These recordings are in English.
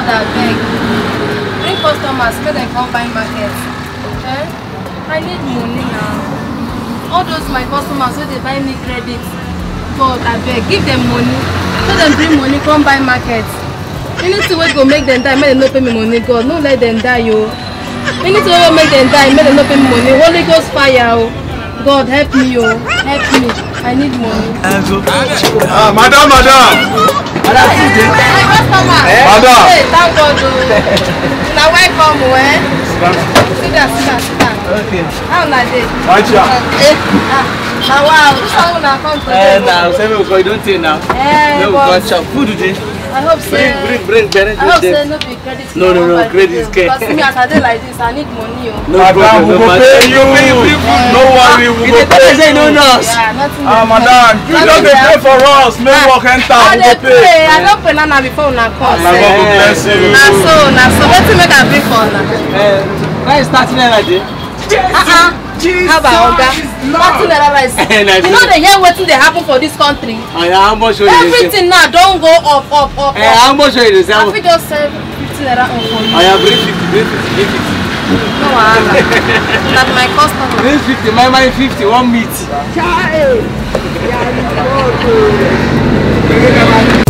I beg. Bring customers, make them come buy market. Eh? I need money now. All those my customers, so they buy me credit. God, I beg, give them money. Let them bring money, come buy market. Anything wey go make them die, make them no pay me money, God. No let them die, yo. Anything wey make them die, make them no pay me money. Holy Ghost fire, oh. God, help me, yo. Help me. I need money. Madam. Madam. Hey, thank God, oh. Now welcome, eh? Sit down. Okay. How na dey? Wow, this one na come today. Now, you don't think now. No, we got chop food today. I hope so. Bring I hope so no be credit. No, credit is care. Because me as I dey like this, I need money. No problem, we go pay you. No worry, we go pay you. No nurse. Madam, you don't pay for us. Make work enter, we go pay. I don't pay nana before una come. God go bless you. Na so. Wetin make I bring for una? Why is starting like that? How about Oga? Nothing rice. You know they hear wetin dey happen for this country. How much you everything now don go up. How much you I fit just sell 15 naira on for you. I have bring 50. No wahala. That's my customer. Bring 50, my 50, 1 meat.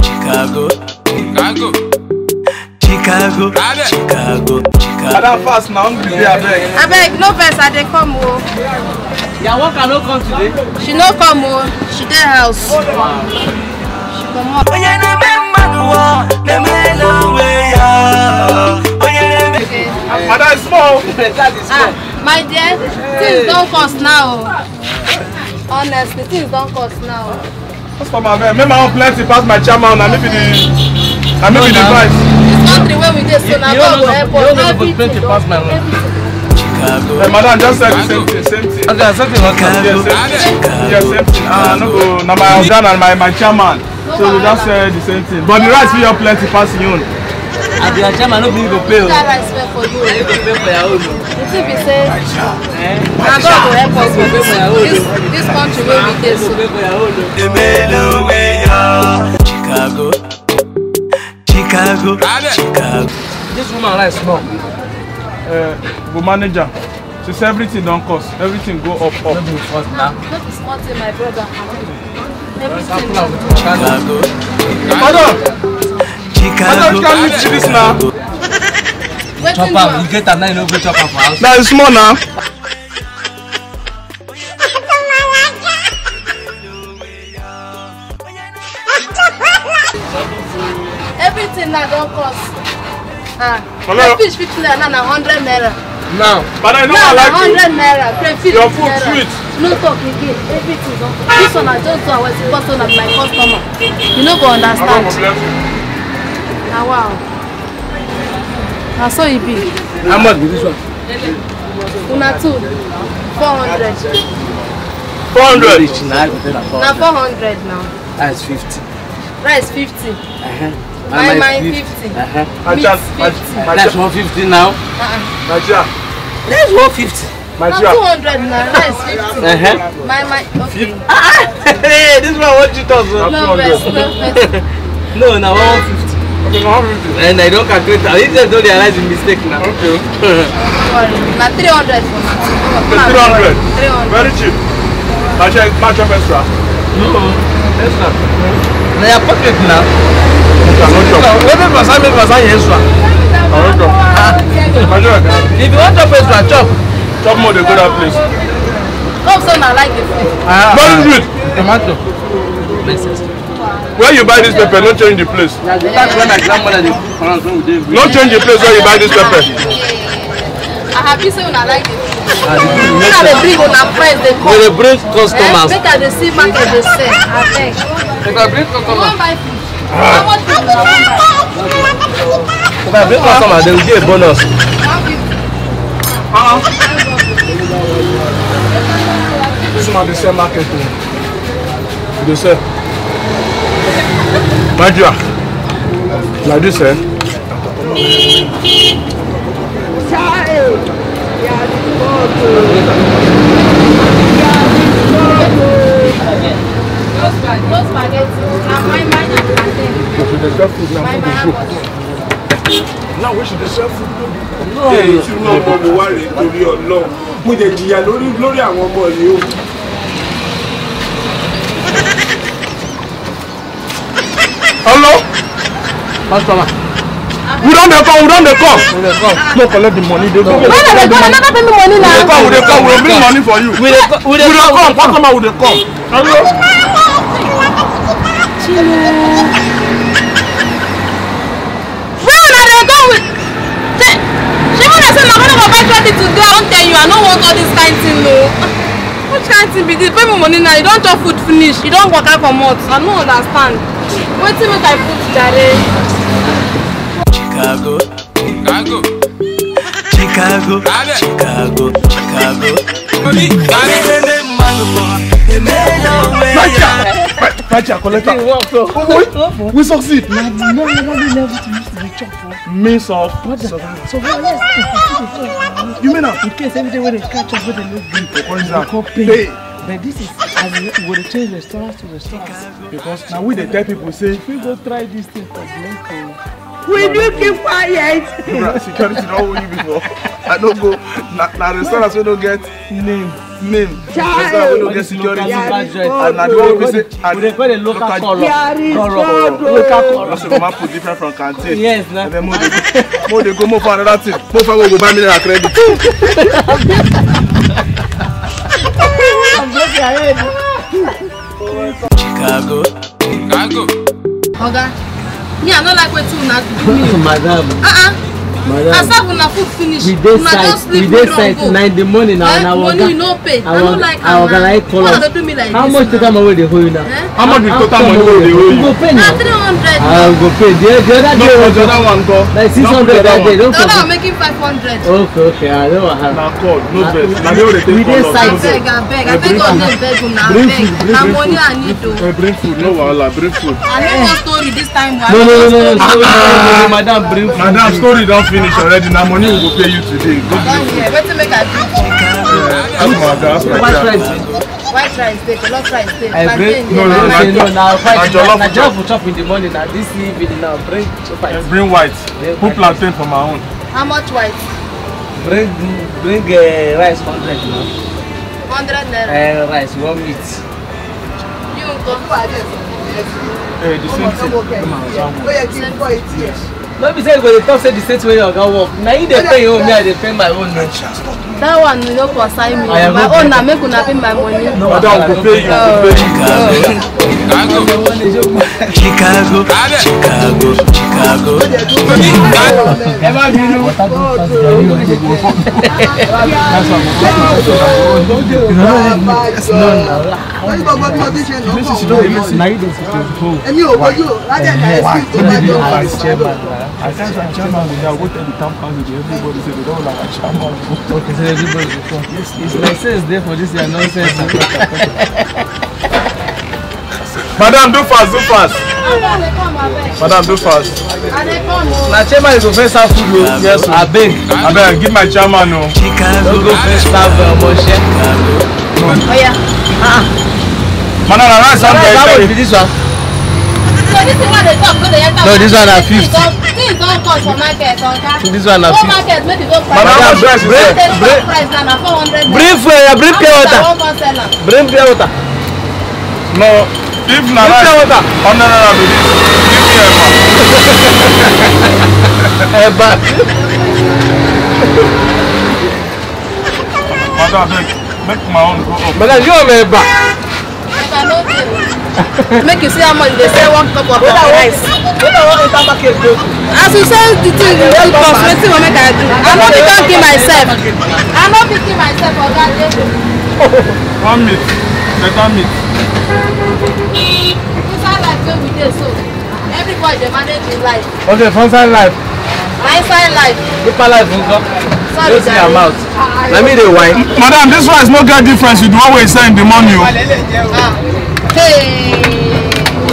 Chicago. Madam fast now, hungry dey abeg. Abeg, no vex, I dey come o. Your worker no come today? She no come o. She dey house. She comot. Madam is small. My dear, things don cost now. Honestly, things don cost now. Customer man, make my own plenty pass my chairman and maybe the price. This country where we dey so na God go help us. Everything pass my own. Hey, madam, just said the same thing. Okay, something not Yes, same thing. No go. Now my organ and my chairman. So we just said the same thing. But the rice we have plenty pass you. And the chairman no be go pay. That rice fair for you. You go pay for your own. The thing be say, na God go help us with this country where we dey so. Chicago. This woman like small. Go manager. She said everything don't cost. Everything go up. Not be small thing, my brother. Everything. Madam, can you see this now? Chop am, you get am now, you no go chop am for house. Now it's small now. Everything now don't cost. The fish 50 naira now 100 naira. Now, but I know now I like 100 naira. Crayfish your 50 food naira. sweet. No talk again. Everything don't cost. This one I just do I was because of my customer. You no go understand. Now wow. Now so it be. How much be this one? Una two. 400. 400. Now 400 now. That's 50. Rice 50. My 50. That's 150 now. That's 150. Now 200 now. Rice 50. My okay. Hey, this one what you talk about? No best. No, now 150. Okay, 150. And I don't calculate. I just don't realize the mistake now. Okay. Now 300 for me. 300. 300. Very cheap. Match up extra. No, extra. Now your pocket now. If you want chop extra, chop more, they go that place. Come so I like the food. Very good. Tomato. Where you buy this pepper, don't change the place. That's when my grandmother did pronounce when we did. Don't change the place where you buy this pepper. I happy say I like the food. When I bring on our friends, they come. They bring customers. Make I see market they sell. I think. If I bring customers. One buy fish. How much fish you want buy? If I bring customers, they will get a bonus. 150. This one, they sell market. They sell. My dear, like this, eh? Those spaghetti. My Now we should serve food. No. Hey, you know what we worry to your law. We the dia lórí àwọn ọmọ yìí o. Hello? Customer. We don't come. No, collect the money. They go. When they come, never pay me money now. We come. We'll bring money for you. We don't come. Customer will come. Hello? Where are they going with? She wanna say I'm gonna go buy credit today. I don't tell you. I don't want all this kind of thing, no. Which kind of thing be this? Pay me money now. You don't chop food finish. You don't work out for months. I don't understand. Wait till me I put Jare. Chicago. Facha, collect it. We succeed. Means of. So yes. You mean that? In case everything when they catch up with the new bill, What is that? pay. But this is as we will change restaurants to restaurants. Because now we they tell people say If we go try this thing for Blanco. Will you keep quiet? security don't hold you before. I don't go. Now restaurants we don't get name. Restaurants we don't get security. And now the one we say We require a local color. That's the map put different from canteen. Yes, And then more they go more for another thing. More for go buy mineral credit. Chicago. Oga, me I don't like what you not do me. Madam. As if una food finish, We dey una just site. sleep We dey don't site go. 9 in the morning now. And Money you no pay. I don't like I organize Why colors. they do me like How this much now? total money they hold you now? How much is total money wey they owe You you? go pay now. 300. I will go pay. The other No, day for the other one go. like 600 that day. Don't The other one forget. making 500. Okay. I don't have. Na call, no vex. Na they dey We take dey call site. us. I beg on them beg una Bring beg. food, bring Na food. money I need to. Bring food, no wahala, bring food. I know one story this time. No. Madam, bring food. Madam, story don't finish already. Na money we go pay you today. Go bring food. Wait till make I do. Ask my guy, ask my White guy. rice. White rice steak, jollof rice steak. I bring. No, no, I say no. Now fight. jollof Now chop. jollof chop in the morning. Now this evening now bring fight. Bring white. Put plantain for my own. How much white? Bring rice 100 now. 100 naira. Rice 1 meat. You go. Hey, the same thing. No be say go dey talk say the state wey your oga work. Na you dey pay your own, me I dey pay my own. That one you no consign me. I am My not own na make una pay my money. Madam, go pay you. Go pay you. Chicago. I can't say chairman will now go tell the town council. Everybody say they don't like a chairman. Okay, so everybody will come. It's like sense there for this year nonsense. Madam, do fast. Madam, do fast. Na chairman go first have food o. Yes, sir. Abeg, give my chairman o. Don't go first have Moshe. Oya. Madam, na rice I'm How much be getting. this one? So this is what they talk. Go dey enter. No, this one na 50. Things don cost for market, oga. This one na Go 50. market make you go price. Madam, how much rice is there? Price na 400. Bring fuel, bring pure water. Bring pure water. No, if na rice, 100 naira be this. Give me Eba. Madam, abeg, make my own go up. Madam, you have eba. Make you see how much they sell 1 cup of rice. As you sell the thing, you will cost. Wetin go make I do? I no fit don kill myself. Oga. One meat, better meat. Inside life wey we dey so, everybody dey manage him life. Okay, frontline life. Na inside life. Deeper life nko. Sorry, Just in your mouth. Na me dey wine. Madam, this rice no get difference with the one wey you sell in the morning o. Hey.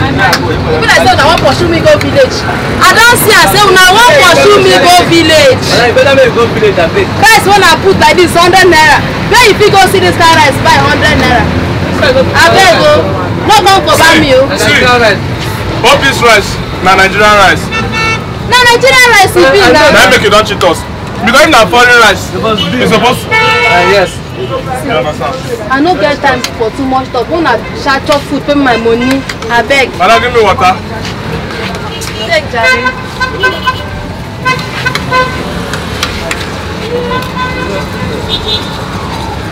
People like say una wan pursue me go village. I don see am say una wan pursue me go village. You better make you go village abeg. Price wey una put like this 100 naira. Where you fit go see this kind rice buy 100 naira? Abeg o, no come for buy me o. See, all this rice na Nigerian rice. Now Nigerian rice will be now. Now make you don't cheat us. Because if na foreign rice, it's supposed to. Yes. You understand? I no get time for too much talk. When I charge up food, pay my money, I beg. Madam, give me water. Take Jerry.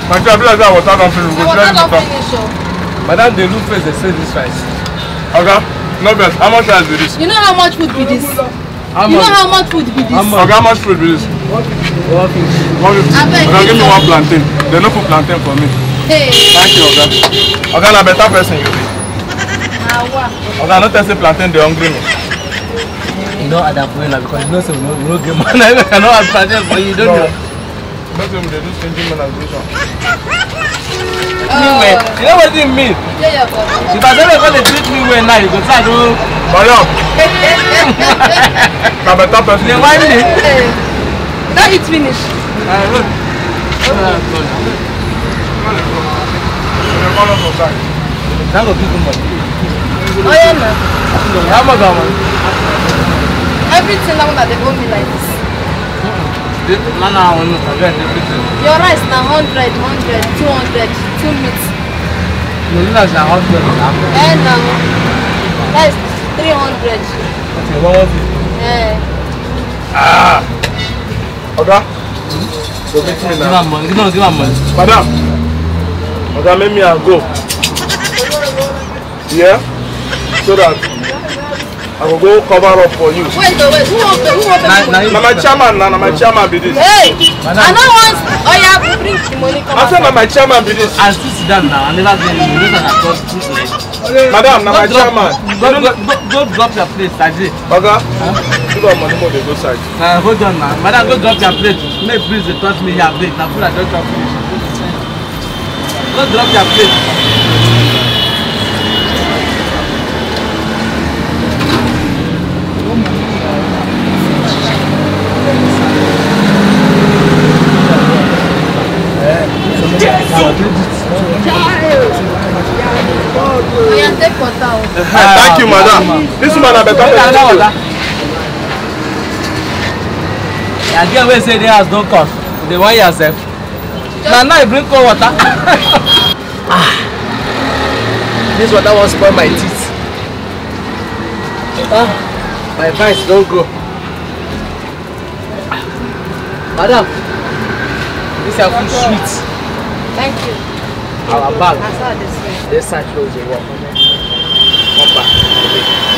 My child, be like that water don't finish. The water don't finish. Madam, they look first, they say this rice. Okay, no best. How much rice be this? You know how much food be this? How You much? know how much food be this? Okay, how much food be this? 150. 150. I beg, Okay, give me give one plantain. They no put plantain for me. Hey. Thank you, Oga. Oga, na better person you be. Oga, no tell say plantain dey hungry me. You know adapt well because you know say we no get money. I cannot have plantain for you, don't know. Don't tell me they do stingy monetization. You know what it mean? Yeah, yeah, If I say they treat me well now, you go say I don't. Madam, na better person They you want be. me. Don't eat finish. Now go give them money. Oh yeah, no. How much money? Everything now that they owe me like this. Nana, everything. Your rice now 100, 200, 2 meats. No, you guys are hot. Eh, no. Rice 300. Okay, what was it? Eh. Oga, go meet me Give now. her money. Give her money. Madam, Oga, make me and go. Yeah? So that I will go cover up for you. Wait, who won't pay? Na my chairman, na my chairman be this. Hey! I don't want. Oh yeah, bring the money. Come I said na my chairman be this. I still sit down now. I never get you. You know that I got two legs. Madam, na my chairman. Go drop your plate, Sajid. Oga, give her money more dey go side. Hold on now. Madam, go drop your plate. Make please they touch me here, plate. Now food I don't drop finish. Go drop your plate. Oh yeah, take water. Thank you, madam. This woman na better person. I get where say the house don't come. They want yourself. Now you bring cold water. This water won't spoil my teeth. My vice don't go. Madam, this is food sweet. Thank you. Our bag. I saw this way. This side close the work. Come back.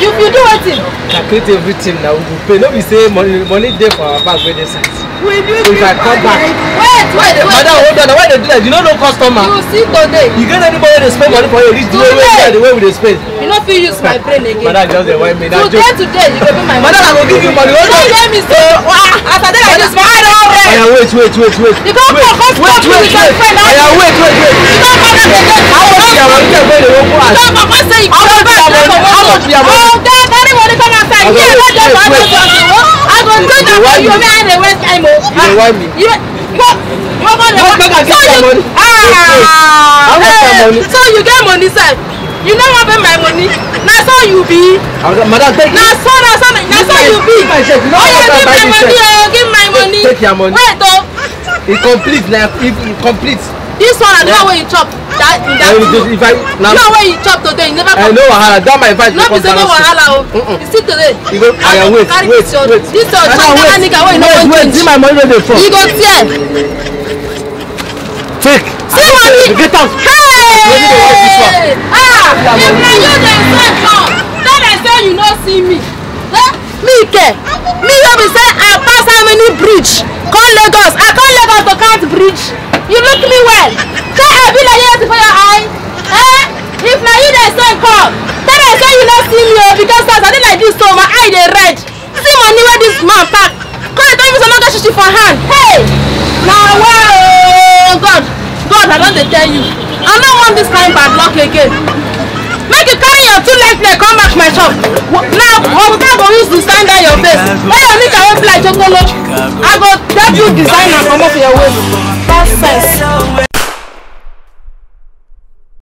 You do what thing? Calculate everything now. We will pay. No, we say money there for our bag where they side. So if I come back. Wait. Madam, hold on. Why they do that? You know no customer. You see today. You get anybody they spend money for you? Reach the way we they spend. You know if you use my brain again. Madam, just the way me that joke. Today you go be my Madam, I will give you money. Hold on. Don't let me say. After that I just I don't rest. Aya, wait. You can't wait. Aya, wait. You can't come back again. How much your money get when they open house? No, Papa say you How much your money? How much your money? Oh, God, everybody come outside. Okay, Yeah, let them wait. I go do that for you. Me and the waste time. You want me? You go. How much I get your money? How much your money? So you get money, sir. You know what be my money? Now so you be. Madam, take it. Now so you be. Give my check. You know Oh, how yeah, much I buy give my this money. check? Oh, give my money. Take your money. Wait, oh. It complete now. If it complete. This one, I know where you chop. That If I now. you know where you chop today. You never I come. know wahala. That my advice. No be say no wahala o. You see today. You go. Aya, wait. This your China nigga wey you no wan change. See my money no dey fall. You go tear. Take. See money. Get out. Hey! Ah! If na you dey send come, tell dem say you no see me. Me ke? Me wey be say I pass how many bridge? Come Lagos. I come Lagos to count bridge. You look me well. Say I be like you for your eye. If na you dey send come, tell dem say you no see me o because as I dey like this so my eye dey red. See money wey this man pack. Come dey tell me say no get shishi for hand. Hey! Na wow! God, I don dey tell you. I no want this kind bad luck again. Make you carry your 2 legs leg come back my shop. Now, water go use to stand down your face. When your nigga wey be like Jokolo, I go help you design and comot for your waist. That's sense.